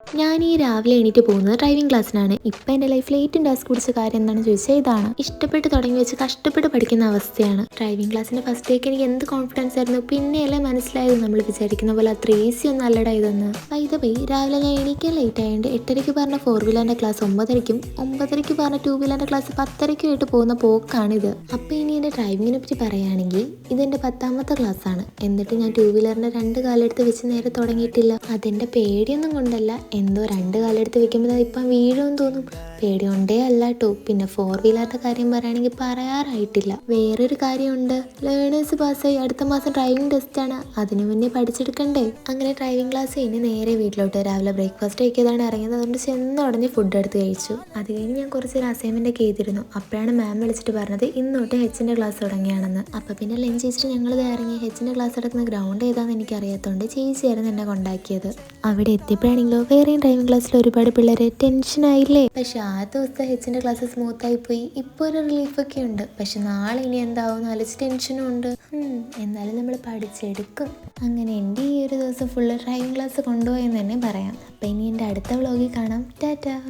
ഞാൻ ഈ രാവിലെ എണീറ്റ് പോകുന്നത് ഡ്രൈവിംഗ് ക്ലാസ്സിനാണ്. ഇപ്പം എൻ്റെ ലൈഫിൽ ഏറ്റവും ടാസ്ക് പിടിച്ച കാര്യം എന്താണെന്ന് ചോദിച്ചാൽ ഇതാണ്. ഇഷ്ടപ്പെട്ട് തുടങ്ങി വെച്ച് കഷ്ടപ്പെട്ട് പഠിക്കുന്ന അവസ്ഥയാണ്. ഡ്രൈവിംഗ് ക്ലാസ്സിൻ്റെ ഫസ്റ്റ് ഡേക്ക് എനിക്ക് എന്ത് കോൺഫിഡൻസ് ആയിരുന്നു. പിന്നെയല്ലേ മനസ്സിലായത് നമ്മൾ വിചാരിക്കുന്ന പോലെ അത്ര ഈസി ഒന്നും അല്ലടാ ഇതെന്ന്. രാവിലെ ഞാൻ എണീക്കാൻ ലേറ്റ് ആയതുകൊണ്ട് 8:30 പറഞ്ഞ 4 വീലറിൻ്റെ ക്ലാസ് 9:30ക്കും 9:30 പറഞ്ഞ 2 വീലറിൻ്റെ ക്ലാസ് 10:30ക്കും ആയിട്ട് പോകുന്ന പോക്കാണിത്. അപ്പോൾ ഇനി എൻ്റെ ഡ്രൈവിങ്ങിനെ പറ്റി പറയുകയാണെങ്കിൽ ഇതെൻ്റെ 10ാമത്തെ ക്ലാസ്സാണ്. എന്നിട്ട് ഞാൻ 2 വീലറിൻ്റെ 2 കാലെടുത്ത് വെച്ച് നേരെ തുടങ്ങിയിട്ടില്ല. അതെൻ്റെ പേടിയൊന്നും കൊണ്ടല്ല, എന്തോ 2 കാലെടുത്ത് വെക്കുമ്പോൾ ഇപ്പം വീഴുമെന്ന് തോന്നും. പേടി കൊണ്ടേ അല്ല കേട്ടോ. പിന്നെ 4 വീലറിൻ്റെ കാര്യം പറയുകയാണെങ്കിൽ പറയാറായിട്ടില്ല. വേറൊരു കാര്യമുണ്ട്, ലേണേഴ്സ് പാസ്സായി അടുത്ത മാസം ഡ്രൈവിംഗ് ടെസ്റ്റാണ്. അതിനു മുന്നേ പഠിച്ചെടുക്കണ്ടേ. അങ്ങനെ ഡ്രൈവിംഗ് ക്ലാസ് കഴിഞ്ഞ് നേരെ വീട്ടിലോട്ട് രാവിലെ ബ്രേക്ക്ഫാസ്റ്റ് കഴിക്കാതാണ് ഇറങ്ങിയത്. അതുകൊണ്ട് ചെന്നുടഞ്ഞ് ഫുഡ് എടുത്ത് കഴിച്ചു. അത് കഴിഞ്ഞ് ഞാൻ കുറച്ച് അസൈൻമെൻ്റ് ഒക്കെ ചെയ്തിരുന്നു. അപ്പോഴാണ് മാം വിളിച്ചിട്ട് പറഞ്ഞത് ഇന്ന് തൊട്ട് ഹെച്ചിൻ്റെ ക്ലാസ് തുടങ്ങിയാണെന്ന്. അപ്പം പിന്നെ ലഞ്ച് കഴിച്ചിട്ട് ഞങ്ങൾ ഇറങ്ങി. ഹെച്ചിൻ്റെ ക്ലാസ് എടുക്കുന്ന ഗ്രൗണ്ട് ഏതാണെന്ന് എനിക്കറിയാത്തതുകൊണ്ട് ചേച്ചിയായിരുന്നു എന്നെ കൊണ്ടാക്കിയത്. അവിടെ എത്തിയപ്പോഴാണെങ്കിലോ വേറെയും ഡ്രൈവിംഗ് ക്ലാസ്സിൽ ഒരുപാട് പിള്ളേരെ ടെൻഷനായില്ലേ. പക്ഷെ ആ ദിവസത്തെ ഹെച്ചിൻ്റെ ക്ലാസ് സ്മൂത്തായി പോയി. ഇപ്പോൾ ഒരു റിലീഫൊക്കെ ഉണ്ട്. പക്ഷെ നാളെ ഇനി എന്താവും ആലോചിച്ച് ടെൻഷനും ഉണ്ട്. എന്നാലും നമ്മൾ പഠിച്ചെടുക്കും. അങ്ങനെ എൻ്റെ ഈ ഒരു ദിവസം ഫുള്ള് ഡ്രൈവിംഗ് ക്ലാസ് കൊണ്ടുപോയെന്ന് തന്നെ പറയാം. അപ്പം ഇനി എൻ്റെ അടുത്ത വ്ളോഗിൽ കാണാം. ടാറ്റാ.